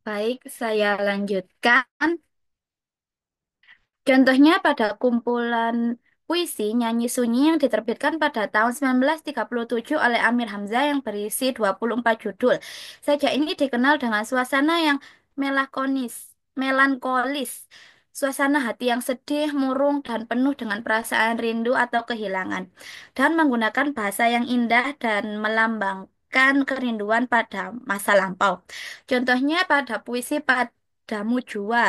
Baik, saya lanjutkan. Contohnya pada kumpulan puisi Nyanyi Sunyi yang diterbitkan pada tahun 1937 oleh Amir Hamzah yang berisi 24 judul. Saja ini dikenal dengan suasana yang melankolis, suasana hati yang sedih, murung, dan penuh dengan perasaan rindu atau kehilangan, dan menggunakan bahasa yang indah dan melambangkan kerinduan pada masa lampau. Contohnya pada puisi Padamu Jua.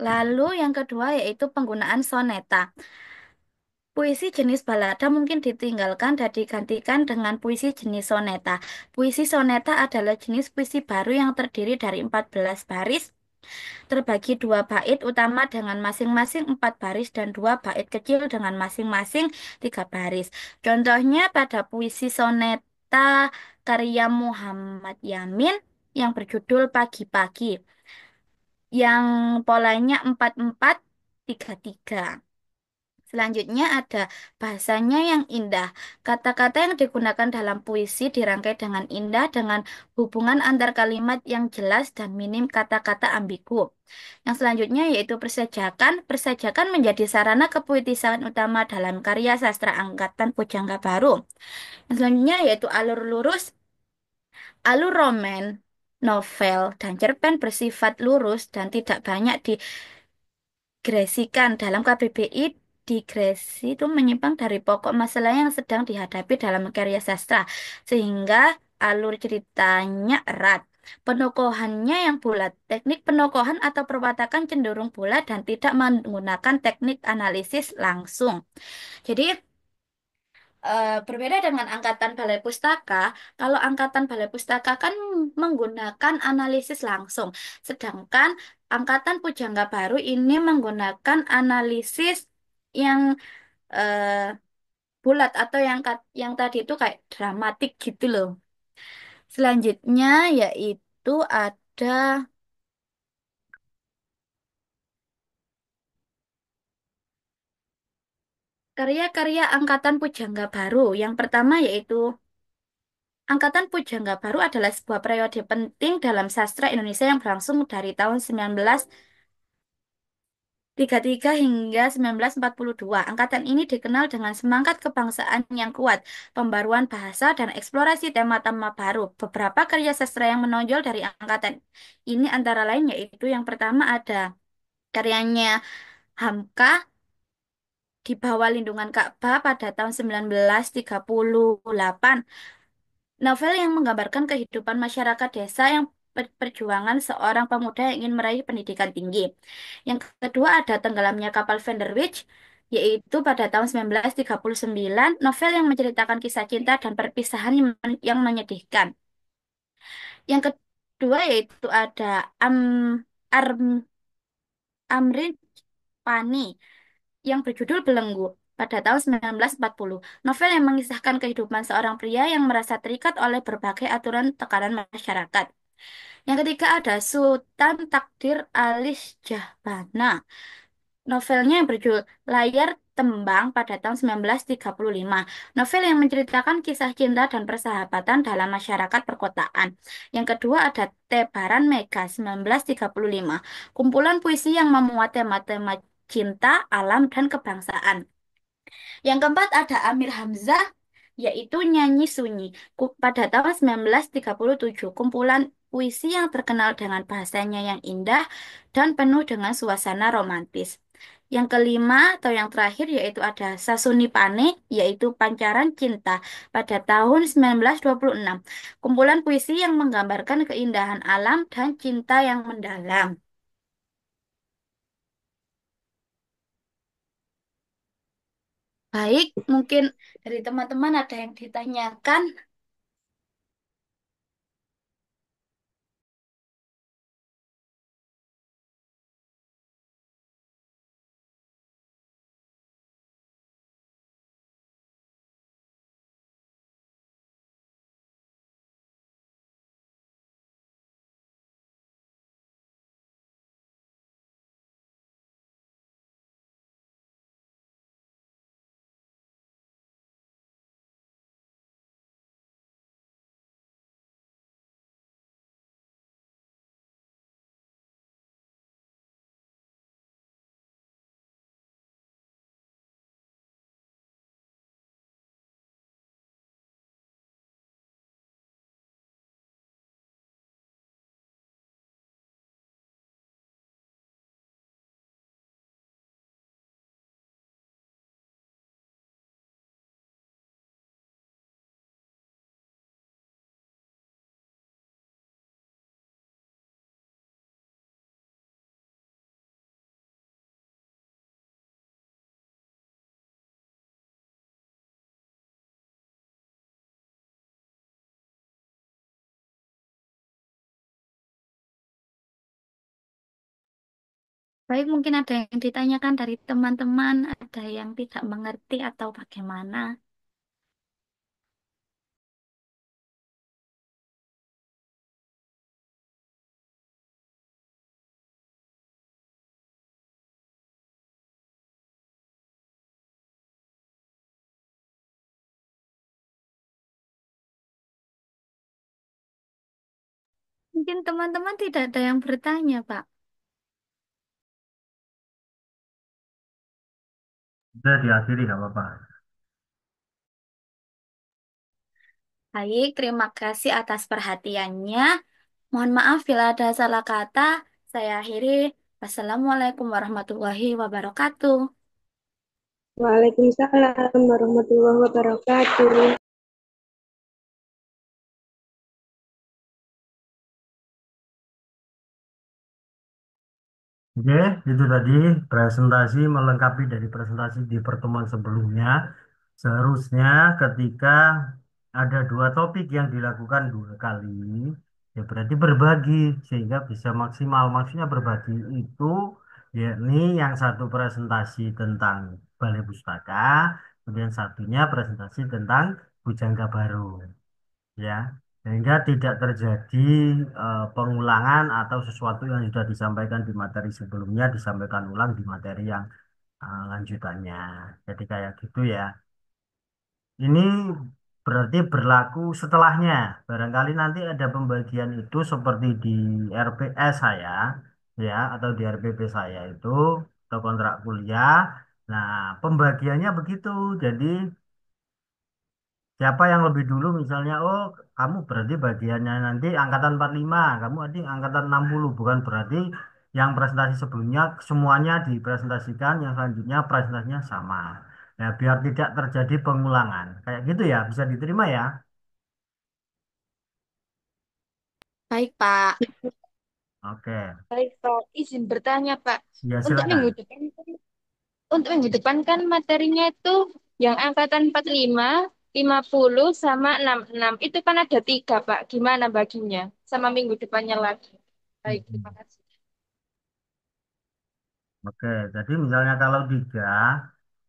Lalu yang kedua yaitu penggunaan soneta. Puisi jenis balada mungkin ditinggalkan dan digantikan dengan puisi jenis soneta. Puisi soneta adalah jenis puisi baru yang terdiri dari 14 baris, terbagi dua bait utama dengan masing-masing 4 baris dan dua bait kecil dengan masing-masing 3 baris. Contohnya pada puisi soneta karya Muhammad Yamin yang berjudul Pagi-Pagi, yang polanya 4-4-3-3. Selanjutnya ada bahasanya yang indah. Kata-kata yang digunakan dalam puisi dirangkai dengan indah dengan hubungan antar kalimat yang jelas dan minim kata-kata ambigu. Yang selanjutnya yaitu persejakan. Persejakan menjadi sarana kepuitisan utama dalam karya sastra angkatan pujangga baru. Yang selanjutnya yaitu alur lurus. Alur roman, novel, dan cerpen bersifat lurus dan tidak banyak digresikan. Dalam KBBI, digresi itu menyimpang dari pokok masalah yang sedang dihadapi dalam karya sastra, sehingga alur ceritanya erat. Penokohannya yang bulat. Teknik penokohan atau perwatakan cenderung bulat dan tidak menggunakan teknik analisis langsung. Jadi, berbeda dengan angkatan balai pustaka, kalau angkatan balai pustaka kan menggunakan analisis langsung, sedangkan angkatan pujangga baru ini menggunakan analisis yang eh, bulat atau yang tadi itu kayak dramatik gitu loh. Selanjutnya yaitu ada karya-karya angkatan pujangga baru. Yang pertama yaitu Angkatan Pujangga Baru adalah sebuah periode penting dalam sastra Indonesia yang berlangsung dari tahun 1933 hingga 1942. Angkatan ini dikenal dengan semangat kebangsaan yang kuat, pembaruan bahasa, dan eksplorasi tema-tema baru. Beberapa karya sastra yang menonjol dari angkatan ini antara lain yaitu yang pertama ada karyanya Hamka di bawah lindungan Ka'bah pada tahun 1938. Novel yang menggambarkan kehidupan masyarakat desa yang perjuangan seorang pemuda yang ingin meraih pendidikan tinggi. Yang kedua ada Tenggelamnya Kapal Vanderwijk, yaitu pada tahun 1939, novel yang menceritakan kisah cinta dan perpisahan yang menyedihkan. Yang kedua yaitu ada Am, Amrin Pani yang berjudul Belenggu pada tahun 1940. Novel yang mengisahkan kehidupan seorang pria yang merasa terikat oleh berbagai aturan tekanan masyarakat. Yang ketiga ada Sultan Takdir Alis Jahbana. Novelnya yang berjudul Layar Tembang pada tahun 1935. Novel yang menceritakan kisah cinta dan persahabatan dalam masyarakat perkotaan. Yang kedua ada Tebaran Mega 1935. Kumpulan puisi yang memuat tema-tema cinta, alam, dan kebangsaan. Yang keempat ada Amir Hamzah, yaitu Nyanyi Sunyi. Pada tahun 1937, kumpulan puisi yang terkenal dengan bahasanya yang indah dan penuh dengan suasana romantis. Yang kelima atau yang terakhir yaitu ada Sasuni Pane, yaitu Pancaran Cinta pada tahun 1926. Kumpulan puisi yang menggambarkan keindahan alam dan cinta yang mendalam. Baik, mungkin dari teman-teman ada yang ditanyakan. Baik, mungkin ada yang ditanyakan dari teman-teman, ada yang tidak mengerti atau bagaimana. Mungkin teman-teman tidak ada yang bertanya, Pak. Udah diakhiri nggak apa-apa. Baik, terima kasih atas perhatiannya. Mohon maaf bila ada salah kata. Saya akhiri. Wassalamualaikum warahmatullahi wabarakatuh. Waalaikumsalam warahmatullahi wabarakatuh. Oke, itu tadi presentasi melengkapi dari presentasi di pertemuan sebelumnya. Seharusnya ketika ada dua topik yang dilakukan dua kali, ya berarti berbagi sehingga bisa maksimal. Maksudnya berbagi itu yakni yang satu presentasi tentang Balai Pustaka, kemudian satunya presentasi tentang Bujangga Baru. Ya, sehingga tidak terjadi pengulangan atau sesuatu yang sudah disampaikan di materi sebelumnya disampaikan ulang di materi yang lanjutannya. Jadi kayak gitu ya. Ini berarti berlaku setelahnya. Barangkali nanti ada pembagian itu seperti di RPS saya, ya, atau di RPP saya itu atau kontrak kuliah. Nah, pembagiannya begitu. Jadi siapa yang lebih dulu misalnya, oh kamu berarti bagiannya nanti angkatan 45, kamu nanti angkatan 60, bukan berarti yang presentasi sebelumnya semuanya dipresentasikan, yang selanjutnya presentasinya sama. Ya, biar tidak terjadi pengulangan. Kayak gitu ya, bisa diterima ya. Baik, Pak. Oke, Baik, Pak. Izin bertanya, Pak. ya Untuk minggu silakan. depan, untuk minggu depan kan materinya itu yang angkatan 45, 50, sama 66. Itu kan ada tiga, Pak. Gimana baginya? Sama minggu depannya lagi. Baik, terima Mhm. kasih. Oke, jadi misalnya kalau tiga,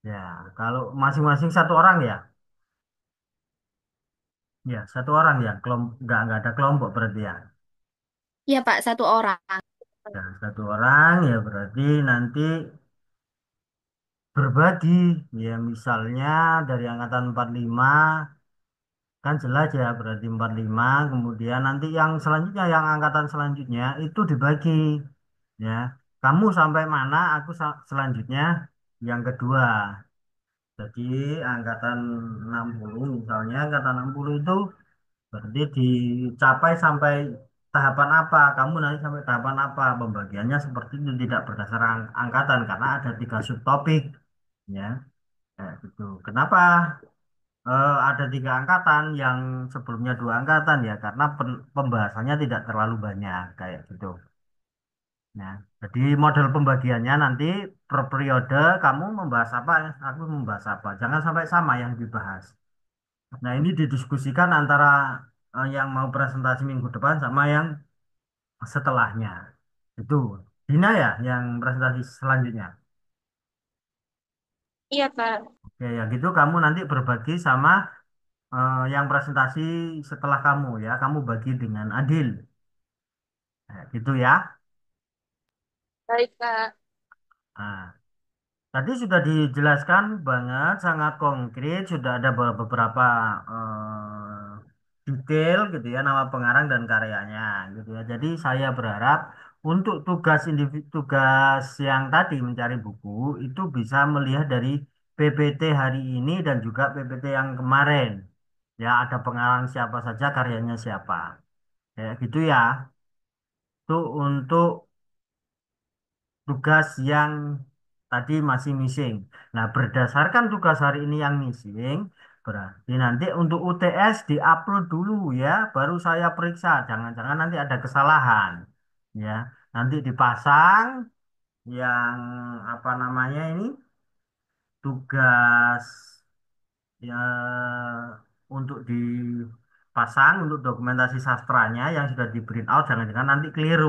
ya kalau masing-masing satu orang ya, ya satu orang ya, nggak ada kelompok berarti ya. Iya, Pak, satu orang. Ya, satu orang ya berarti nanti berbagi ya misalnya dari angkatan 45 kan jelas ya berarti 45 kemudian nanti yang selanjutnya yang angkatan selanjutnya itu dibagi ya kamu sampai mana aku selanjutnya yang kedua jadi angkatan 60 misalnya angkatan 60 itu berarti dicapai sampai tahapan apa kamu nanti sampai tahapan apa pembagiannya seperti itu tidak berdasarkan angkatan karena ada tiga subtopik ya. Nah, gitu. Kenapa ada tiga angkatan yang sebelumnya dua angkatan ya? Karena pembahasannya tidak terlalu banyak kayak gitu. Nah, jadi model pembagiannya nanti per periode kamu membahas apa, aku membahas apa. Jangan sampai sama yang dibahas. Nah, ini didiskusikan antara yang mau presentasi minggu depan sama yang setelahnya. Itu. Dina ya yang presentasi selanjutnya. Iya, Pak. Oke, ya gitu kamu nanti berbagi sama yang presentasi setelah kamu ya, kamu bagi dengan adil. Nah, gitu ya. Baik, Pak. Nah, tadi sudah dijelaskan banget, sangat konkret, sudah ada beberapa detail gitu ya, nama pengarang dan karyanya gitu ya. Jadi saya berharap untuk tugas individu, tugas yang tadi mencari buku itu bisa melihat dari PPT hari ini dan juga PPT yang kemarin. Ya, ada pengarang siapa saja, karyanya siapa. Kayak gitu ya. Itu untuk tugas yang tadi masih missing. Nah, berdasarkan tugas hari ini yang missing, berarti nanti untuk UTS diupload dulu ya, baru saya periksa. Jangan-jangan nanti ada kesalahan. Ya, nanti dipasang yang apa namanya ini tugas ya untuk dipasang untuk dokumentasi sastranya yang sudah di print out jangan-jangan nanti keliru.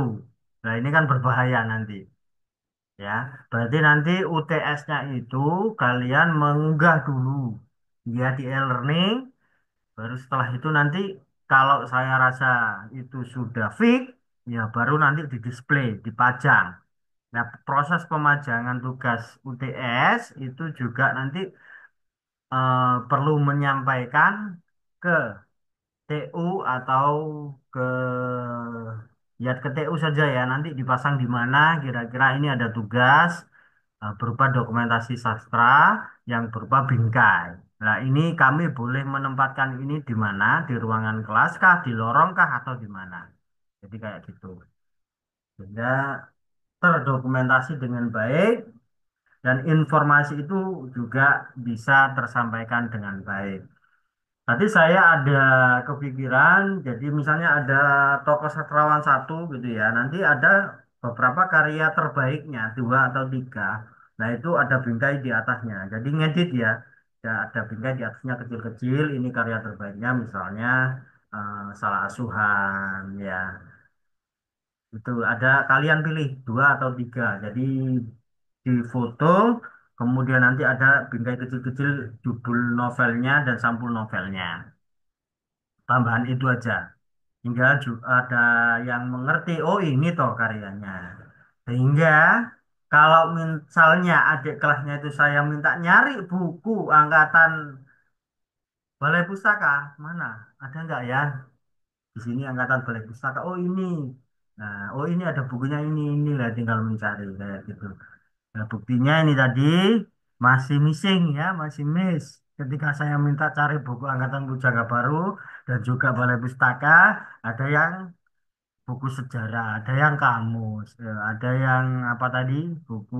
Nah, ini kan berbahaya nanti. Ya, berarti nanti UTS-nya itu kalian mengunggah dulu ya di e-learning, baru setelah itu nanti kalau saya rasa itu sudah fix, ya baru nanti di display, dipajang. Nah, proses pemajangan tugas UTS itu juga nanti perlu menyampaikan ke TU atau ke ya ke TU saja ya. Nanti dipasang di mana kira-kira ini ada tugas berupa dokumentasi sastra yang berupa bingkai. Nah, ini kami boleh menempatkan ini di mana? Di ruangan kelas kah, di lorong kah, atau di mana? Jadi kayak gitu. Sehingga terdokumentasi dengan baik dan informasi itu juga bisa tersampaikan dengan baik. Tadi saya ada kepikiran, jadi misalnya ada tokoh sastrawan satu gitu ya, nanti ada beberapa karya terbaiknya, dua atau tiga. Nah itu ada bingkai di atasnya, jadi ngedit ya. Ya, ada bingkai di atasnya kecil-kecil, ini karya terbaiknya misalnya Salah Asuhan, ya. Itu ada kalian pilih dua atau tiga, jadi di foto, kemudian nanti ada bingkai kecil-kecil judul novelnya dan sampul novelnya. Tambahan itu aja. Hingga ada yang mengerti, oh ini toh karyanya. Sehingga kalau misalnya adik kelasnya itu saya minta nyari buku angkatan Balai Pustaka, mana? Ada nggak ya? Di sini angkatan Balai Pustaka. Oh ini. Nah, oh ini ada bukunya ini lah tinggal mencari kayak gitu. Nah, buktinya ini tadi masih missing ya, masih miss. Ketika saya minta cari buku angkatan Pujangga Baru dan juga Balai Pustaka, ada yang buku sejarah, ada yang kamus, ada yang apa tadi, buku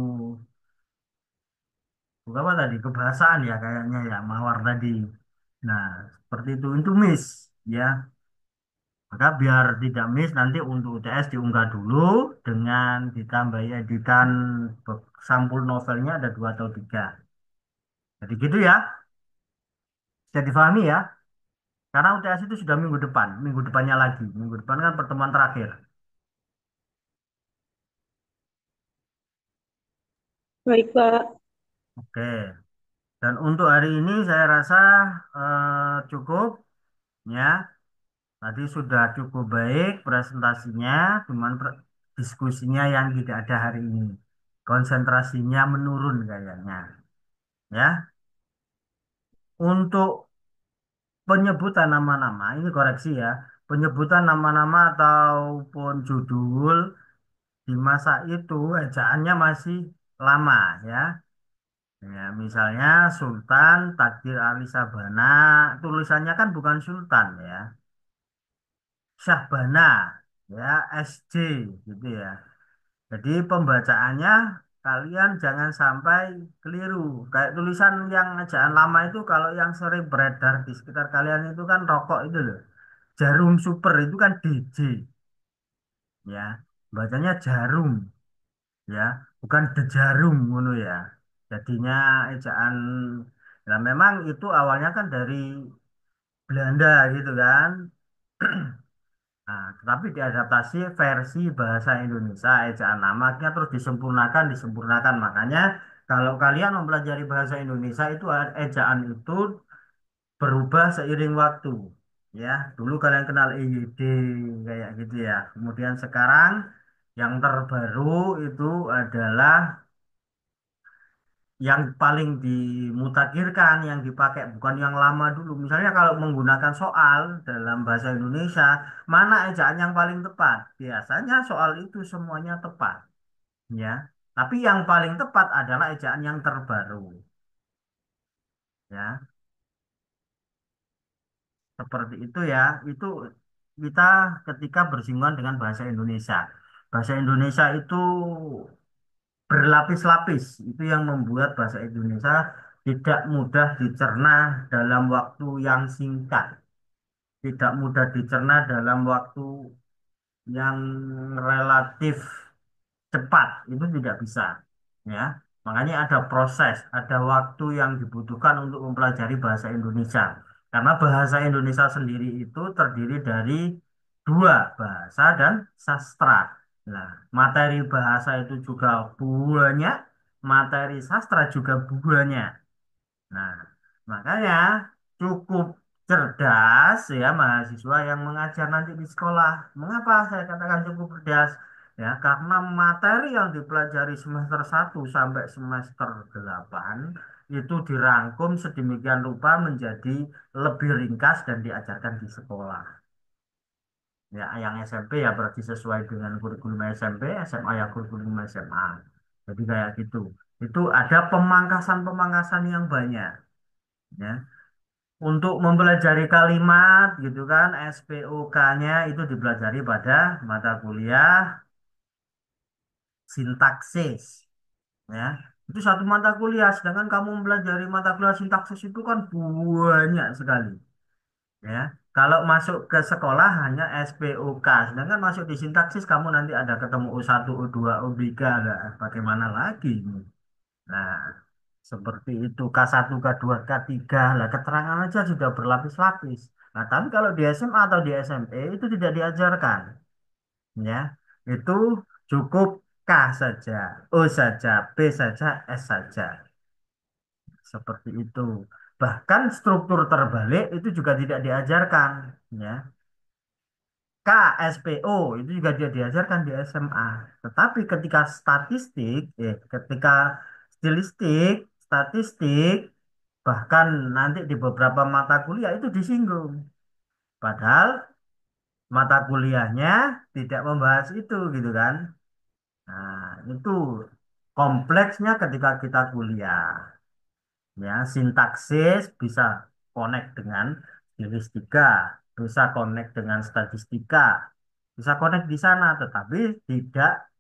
buku apa tadi, kebahasaan ya kayaknya ya, mawar tadi. Nah, seperti itu miss ya. Maka biar tidak miss nanti untuk UTS diunggah dulu dengan ditambahi editan sampul novelnya ada dua atau tiga. Jadi gitu ya, bisa difahami ya. Karena UTS itu sudah minggu depan, minggu depannya lagi. Minggu depan kan pertemuan terakhir. Baik, Pak. Oke. Dan untuk hari ini saya rasa cukup ya. Tadi sudah cukup baik presentasinya, cuman diskusinya yang tidak ada hari ini. Konsentrasinya menurun kayaknya. Ya. Untuk penyebutan nama-nama, ini koreksi ya. Penyebutan nama-nama ataupun judul di masa itu ejaannya masih lama ya. Ya, misalnya Sultan Takdir Ali Sabana, tulisannya kan bukan Sultan ya. Syahbana ya, SJ gitu ya. Jadi pembacaannya kalian jangan sampai keliru. Kayak tulisan yang ejaan lama itu kalau yang sering beredar di sekitar kalian itu kan rokok itu loh. Jarum super itu kan DJ ya. Bacanya jarum ya, bukan dejarum ngono ya. Jadinya ejaan ya memang itu awalnya kan dari Belanda gitu kan. Nah, tetapi diadaptasi versi bahasa Indonesia, ejaan namanya terus disempurnakan. Makanya kalau kalian mempelajari bahasa Indonesia itu ejaan itu berubah seiring waktu. Ya, dulu kalian kenal EYD kayak gitu ya. Kemudian sekarang yang terbaru itu adalah yang paling dimutakhirkan, yang dipakai bukan yang lama dulu. Misalnya kalau menggunakan soal dalam bahasa Indonesia, mana ejaan yang paling tepat? Biasanya soal itu semuanya tepat, ya. Tapi yang paling tepat adalah ejaan yang terbaru, ya. Seperti itu ya. Itu kita ketika bersinggungan dengan bahasa Indonesia. Bahasa Indonesia itu berlapis-lapis. Itu yang membuat bahasa Indonesia tidak mudah dicerna dalam waktu yang singkat, tidak mudah dicerna dalam waktu yang relatif cepat, itu tidak bisa, ya. Makanya ada proses, ada waktu yang dibutuhkan untuk mempelajari bahasa Indonesia. Karena bahasa Indonesia sendiri itu terdiri dari dua, bahasa dan sastra. Nah, materi bahasa itu juga banyak, materi sastra juga banyak. Nah, makanya cukup cerdas ya mahasiswa yang mengajar nanti di sekolah. Mengapa saya katakan cukup cerdas? Ya, karena materi yang dipelajari semester 1 sampai semester 8 itu dirangkum sedemikian rupa menjadi lebih ringkas dan diajarkan di sekolah. Ya, yang SMP ya berarti sesuai dengan kurikulum SMP, SMA ya kurikulum SMA. Jadi kayak gitu. Itu ada pemangkasan-pemangkasan yang banyak. Ya. Untuk mempelajari kalimat gitu kan, SPOK-nya itu dipelajari pada mata kuliah sintaksis. Ya. Itu satu mata kuliah, sedangkan kamu mempelajari mata kuliah sintaksis itu kan banyak sekali. Ya, kalau masuk ke sekolah hanya SPOK, sedangkan masuk di sintaksis kamu nanti ada ketemu U1, U2, U3, lah, bagaimana lagi? Nah, seperti itu K1, K2, K3, lah keterangan aja sudah berlapis-lapis. Nah, tapi kalau di SMA atau di SMP itu tidak diajarkan, ya. Itu cukup K saja, O saja, B saja, S saja. Seperti itu. Bahkan struktur terbalik itu juga tidak diajarkan, ya. KSPO itu juga dia diajarkan di SMA. Tetapi ketika ketika stilistik, statistik, bahkan nanti di beberapa mata kuliah itu disinggung. Padahal mata kuliahnya tidak membahas itu gitu kan. Nah, itu kompleksnya ketika kita kuliah. Ya, sintaksis bisa connect dengan stilistika, bisa connect dengan statistika, bisa connect di sana, tetapi tidak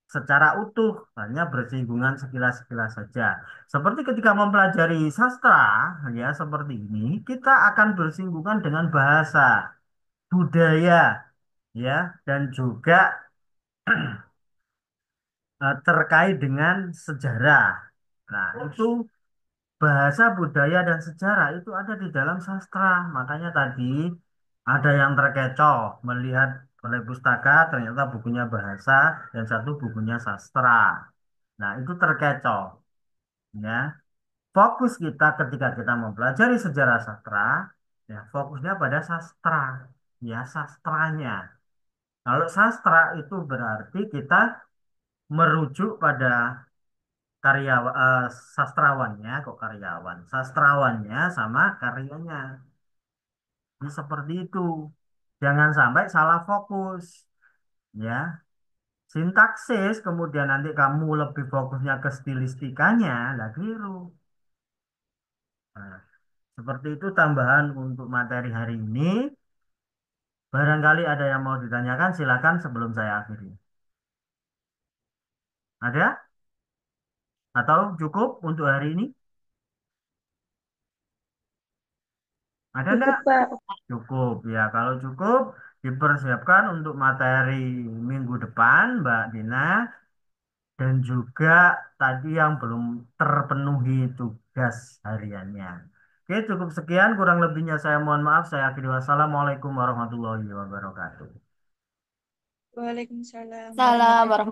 secara utuh, hanya bersinggungan sekilas-sekilas saja. Seperti ketika mempelajari sastra, ya seperti ini, kita akan bersinggungan dengan bahasa, budaya, ya, dan juga terkait dengan sejarah. Nah, itu bahasa, budaya, dan sejarah itu ada di dalam sastra. Makanya tadi ada yang terkecoh melihat oleh pustaka ternyata bukunya bahasa dan satu bukunya sastra. Nah, itu terkecoh. Ya, fokus kita ketika kita mempelajari sejarah sastra, ya fokusnya pada sastra, ya sastranya. Kalau sastra itu berarti kita merujuk pada karyawan, sastrawannya, kok karyawan, sastrawannya sama karyanya. Ini seperti itu. Jangan sampai salah fokus, ya. Sintaksis, kemudian nanti kamu lebih fokusnya ke stilistikanya, lah keliru. Nah, seperti itu tambahan untuk materi hari ini. Barangkali ada yang mau ditanyakan, silakan sebelum saya akhiri. Ada? Atau cukup untuk hari ini? Ada enggak? Cukup, Pak. Cukup. Ya, kalau cukup, dipersiapkan untuk materi minggu depan, Mbak Dina. Dan juga tadi yang belum terpenuhi tugas hariannya. Oke, cukup sekian. Kurang lebihnya saya mohon maaf. Saya akhiri wassalamualaikum warahmatullahi wabarakatuh. Waalaikumsalam Salam warahmatullahi warahmatullahi